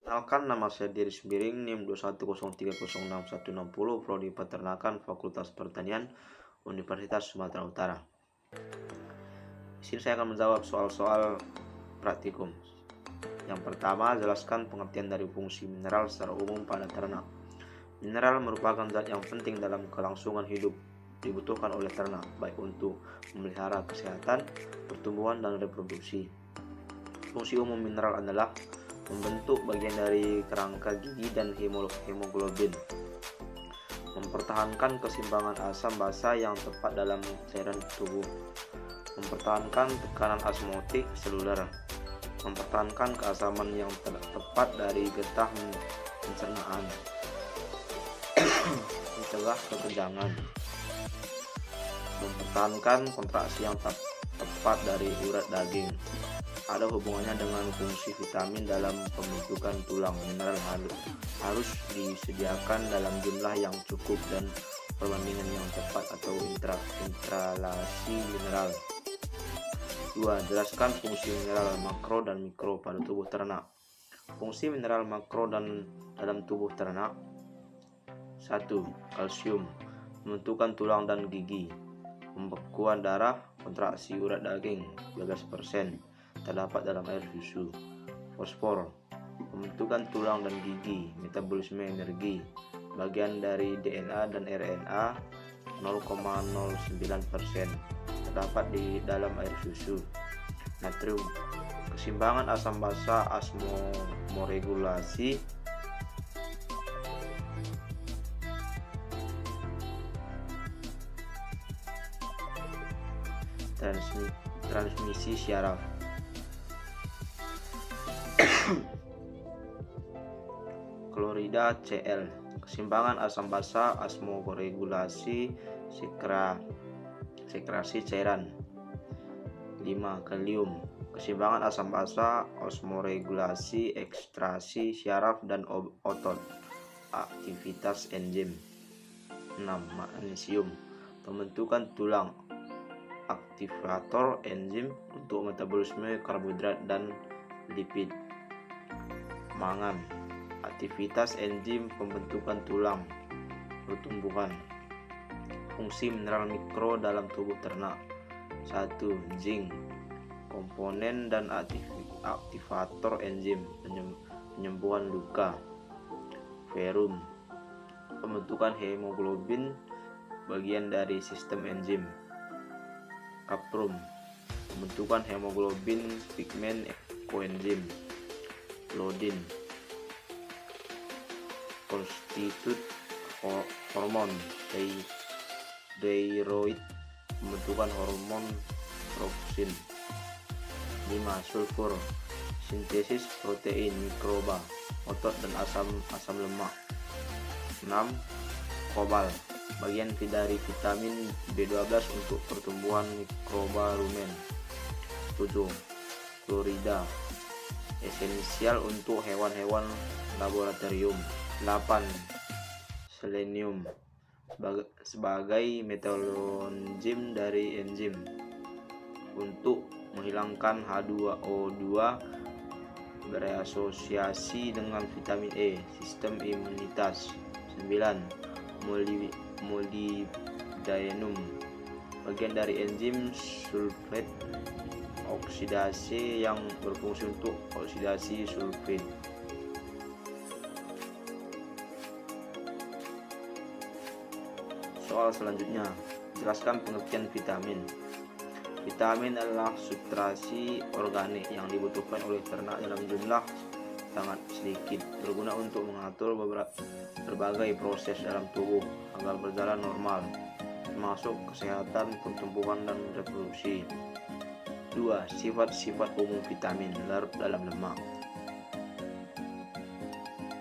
Perkenalkan, nama saya Diri Sembiring, NIM 210306160, Prodi Peternakan, Fakultas Pertanian, Universitas Sumatera Utara. Di sini saya akan menjawab soal-soal praktikum. Yang pertama, jelaskan pengertian dari fungsi mineral secara umum pada ternak. Mineral merupakan zat yang penting dalam kelangsungan hidup, dibutuhkan oleh ternak, baik untuk memelihara kesehatan, pertumbuhan, dan reproduksi. Fungsi umum mineral adalah membentuk bagian dari kerangka gigi dan hemoglobin, mempertahankan keseimbangan asam basa yang tepat dalam cairan tubuh, mempertahankan tekanan osmotik seluler, mempertahankan keasaman yang tepat dari getah pencernaan, mencegah kekenjangan, mempertahankan kontraksi yang tepat dari urat daging. Ada hubungannya dengan fungsi vitamin dalam pembentukan tulang. Mineral harus disediakan dalam jumlah yang cukup dan perbandingan yang tepat atau intralasi mineral. 2. Jelaskan fungsi mineral makro dan mikro pada tubuh ternak. Fungsi mineral makro dan dalam tubuh ternak. 1. Kalsium, pembentukan tulang dan gigi, pembekuan darah, kontraksi urat daging 12%. Terdapat dalam air susu. Fosfor, pembentukan tulang dan gigi, metabolisme energi, bagian dari DNA dan RNA 0,09%, terdapat di dalam air susu. Natrium, keseimbangan asam basa, osmoregulasi, transmisi syaraf. Klorida Cl, keseimbangan asam basa, osmoregulasi, sekresi cairan. 5. Kalium, keseimbangan asam basa, osmoregulasi, ekstraksi syaraf dan otot, aktivitas enzim. 6. Magnesium, pembentukan tulang, aktivator enzim untuk metabolisme karbohidrat dan lipid. Mangan, aktivitas enzim pembentukan tulang, pertumbuhan. Fungsi mineral mikro dalam tubuh ternak. 1. Zinc, komponen dan aktivator enzim penyembuhan luka. Ferrum, pembentukan hemoglobin, bagian dari sistem enzim. Kaprum, pembentukan hemoglobin, pigmen, koenzim. Lodin, konstitut hormon thyroid, pembentukan hormon tropsin. 5. Sulfur, sintesis protein mikroba, otot dan asam lemak. 6. Kobalt, bagian dari vitamin B12 untuk pertumbuhan mikroba rumen. 7. Klorida, esensial untuk hewan-hewan laboratorium. 8. Selenium, sebagai metalenzim dari enzim untuk menghilangkan H2O2 berasosiasi dengan vitamin E, sistem imunitas. 9. Molybdenum, bagian dari enzim sulfat oksidasi yang berfungsi untuk oksidasi sulfat. Soal selanjutnya, jelaskan pengertian vitamin. Vitamin adalah substansi organik yang dibutuhkan oleh ternak dalam jumlah sangat sedikit, berguna untuk mengatur berbagai proses dalam tubuh agar berjalan normal, termasuk kesehatan, pertumbuhan, dan reproduksi. 2. Sifat-sifat umum vitamin. Larut dalam lemak,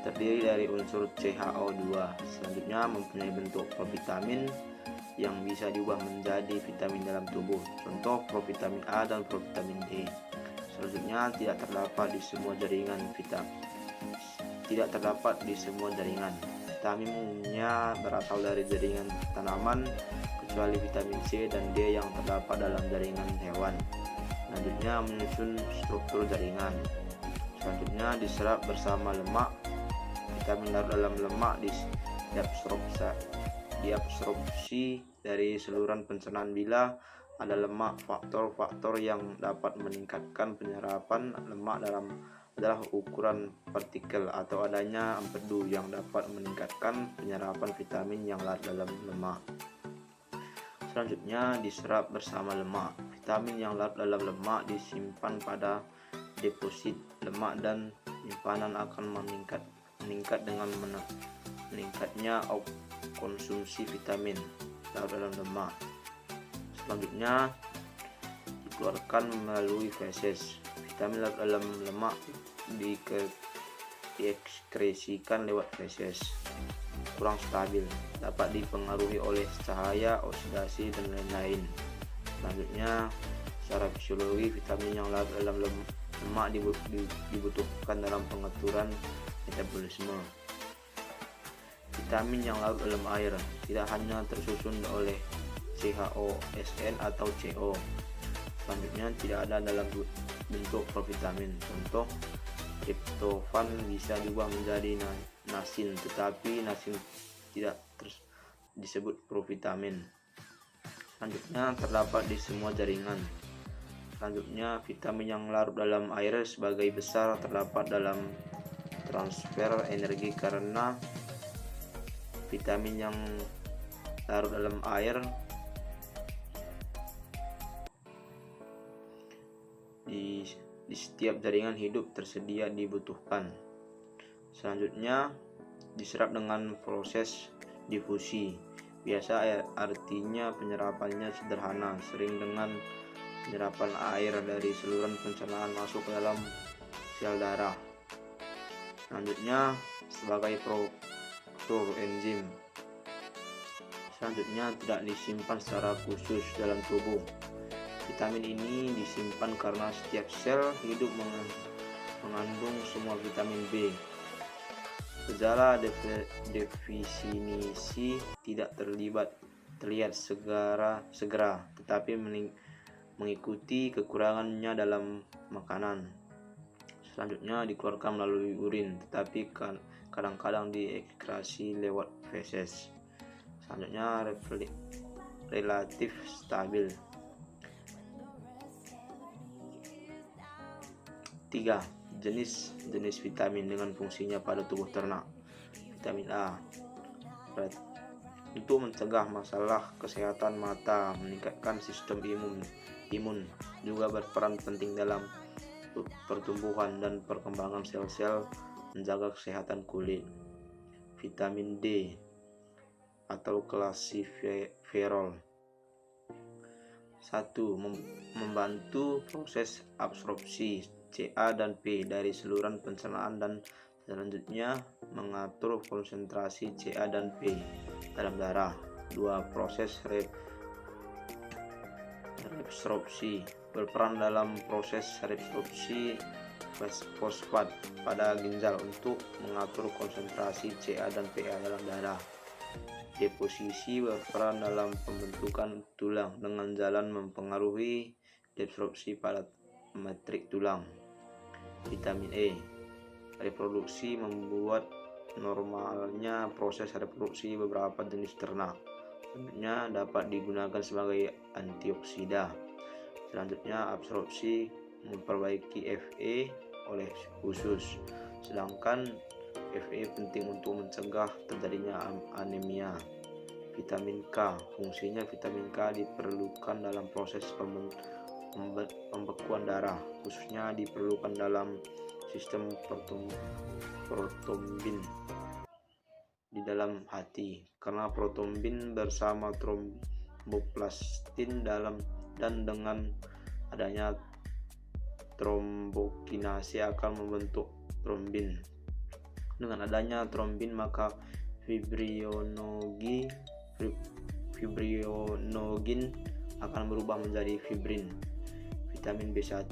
terdiri dari unsur CHO2. Selanjutnya, mempunyai bentuk provitamin yang bisa diubah menjadi vitamin dalam tubuh, contoh provitamin A dan provitamin D. Selanjutnya, tidak terdapat di semua jaringan. Vitamin umumnya berasal dari jaringan tanaman, kecuali vitamin C dan D yang terdapat dalam jaringan hewan. Selanjutnya, menyusun struktur jaringan. 1. Selanjutnya diserap bersama lemak. Vitamin larut dalam lemak diabsorpsi dari saluran pencernaan. Bila ada lemak, faktor-faktor yang dapat meningkatkan penyerapan lemak adalah ukuran partikel atau adanya empedu yang dapat meningkatkan penyerapan vitamin yang larut dalam lemak. Selanjutnya diserap bersama lemak. Vitamin yang larut dalam lemak disimpan pada deposit lemak dan penyimpanan akan meningkat dengan meningkatnya konsumsi vitamin larut dalam lemak. Selanjutnya dikeluarkan melalui feses. Vitamin larut dalam lemak diekskresikan lewat feses. Kurang stabil, dapat dipengaruhi oleh cahaya, oksidasi, dan lain-lain. Selanjutnya, secara fisiologi, vitamin yang larut dalam lemak dibutuhkan dalam pengaturan metabolisme. Vitamin yang larut dalam air tidak hanya tersusun oleh CHOSN atau CO. Selanjutnya, tidak ada dalam bentuk provitamin. Contoh, triptofan bisa diubah menjadi nasin, tetapi nasin tidak disebut provitamin. Selanjutnya terdapat di semua jaringan. Selanjutnya, vitamin yang larut dalam air sebagai besar terdapat dalam transfer energi karena vitamin yang larut dalam air di setiap jaringan hidup tersedia dibutuhkan. Selanjutnya diserap dengan proses difusi. Biasa artinya penyerapannya sederhana, sering dengan penyerapan air dari saluran pencernaan masuk ke dalam sel darah. Selanjutnya sebagai struktur enzim. Selanjutnya tidak disimpan secara khusus dalam tubuh. Vitamin ini disimpan karena setiap sel hidup mengandung semua vitamin B. Gejala definisi tidak terlihat segera, tetapi mengikuti kekurangannya dalam makanan. Selanjutnya dikeluarkan melalui urin, tetapi kadang-kadang diekskresi lewat feses. Selanjutnya relatif stabil. 3. Jenis vitamin dengan fungsinya pada tubuh ternak. Vitamin A untuk mencegah masalah kesehatan mata, meningkatkan sistem imun, juga berperan penting dalam pertumbuhan dan perkembangan sel-sel, menjaga kesehatan kulit. Vitamin D atau klasifferol 1. Membantu proses absorpsi Ca dan P dari saluran pencernaan dan selanjutnya mengatur konsentrasi Ca dan P dalam darah. 2. Proses reabsorpsi berperan dalam proses reabsorpsi fosfat pada ginjal untuk mengatur konsentrasi Ca dan Pa dalam darah. Deposisi berperan dalam pembentukan tulang dengan jalan mempengaruhi deabsorpsi pada matrik tulang. Vitamin E reproduksi membuat normalnya proses reproduksi beberapa jenis ternak. Selanjutnya dapat digunakan sebagai antioksida. Selanjutnya absorpsi memperbaiki Fe oleh usus. Sedangkan Fe penting untuk mencegah terjadinya anemia. Vitamin K fungsinya vitamin K diperlukan dalam proses pembekuan darah, khususnya diperlukan dalam sistem protombin di dalam hati, karena protombin bersama tromboplastin dan dengan adanya trombokinase akan membentuk trombin. Dengan adanya trombin maka fibrinogin akan berubah menjadi fibrin. Vitamin B1.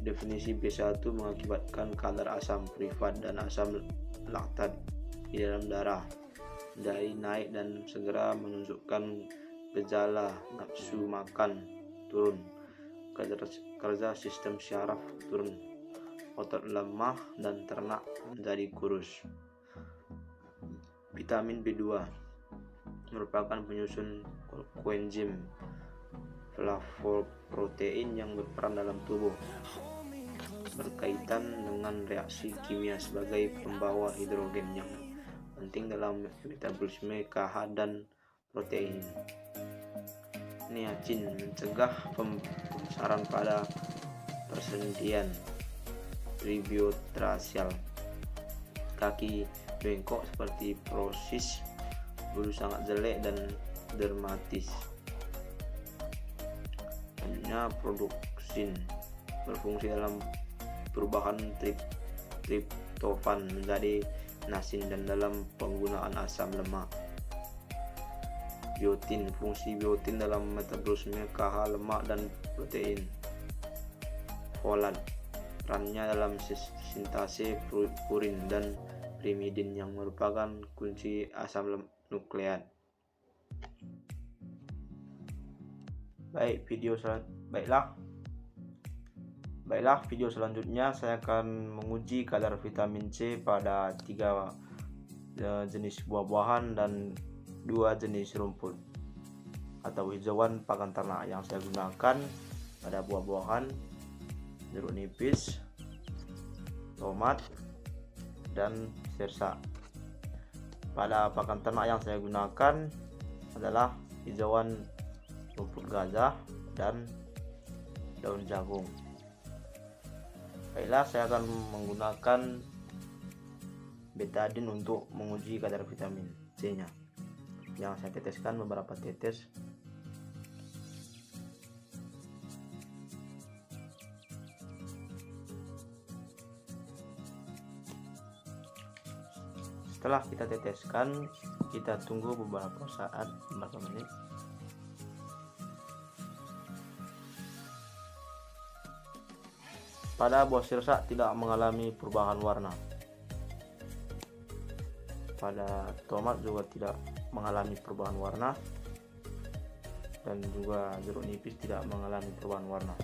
Definisi B1 mengakibatkan kadar asam fosfat dan asam laktat di dalam darah menjadi naik dan segera menunjukkan gejala nafsu makan turun. kerja sistem syaraf turun, otot lemah dan ternak menjadi kurus. Vitamin B2 merupakan penyusun koenzim flavoprotein yang berperan dalam tubuh, berkaitan dengan reaksi kimia sebagai pembawa hidrogen yang penting dalam metabolisme KH dan protein. Niacin mencegah pembesaran pada persendian tribiotrasial, kaki bengkok seperti porosis, bulu sangat jelek dan dermatis. Selanjutnya, produksi berfungsi dalam perubahan triptofan menjadi nasin dan dalam penggunaan asam lemak. Biotin, fungsi biotin dalam metabolisme KH, lemak dan protein. Folat, perannya dalam sintase purin dan pirimidin yang merupakan kunci asam nukleat. Baiklah, video selanjutnya saya akan menguji kadar vitamin C pada 3 jenis buah-buahan dan 2 jenis rumput atau hijauan pakan ternak yang saya gunakan pada buah-buahan: jeruk nipis, tomat, dan sirsa. Pada pakan ternak yang saya gunakan adalah hijauan rumput gajah dan daun jagung. Baiklah, saya akan menggunakan betadine untuk menguji kadar vitamin C-nya, yang saya teteskan beberapa tetes. Setelah kita teteskan, kita tunggu beberapa saat, beberapa menit. Pada buah sirsa tidak mengalami perubahan warna. Pada tomat juga tidak mengalami perubahan warna, dan juga jeruk nipis tidak mengalami perubahan warna,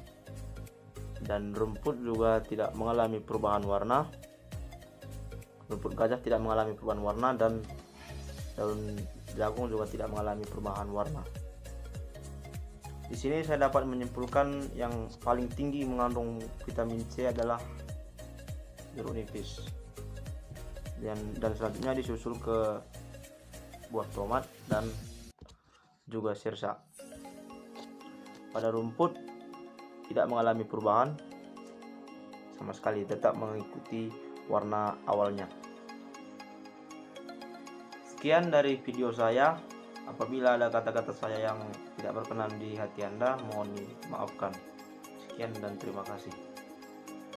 dan rumput juga tidak mengalami perubahan warna. Rumput gajah tidak mengalami perubahan warna, dan daun jagung juga tidak mengalami perubahan warna. Di sini saya dapat menyimpulkan yang paling tinggi mengandung vitamin C adalah jeruk nipis, dan selanjutnya disusul ke buah tomat dan juga sirsa. Pada rumput tidak mengalami perubahan sama sekali, tetap mengikuti warna awalnya. Sekian dari video saya. Apabila ada kata-kata saya yang tidak berkenan di hati Anda, mohon dimaafkan. Sekian dan terima kasih.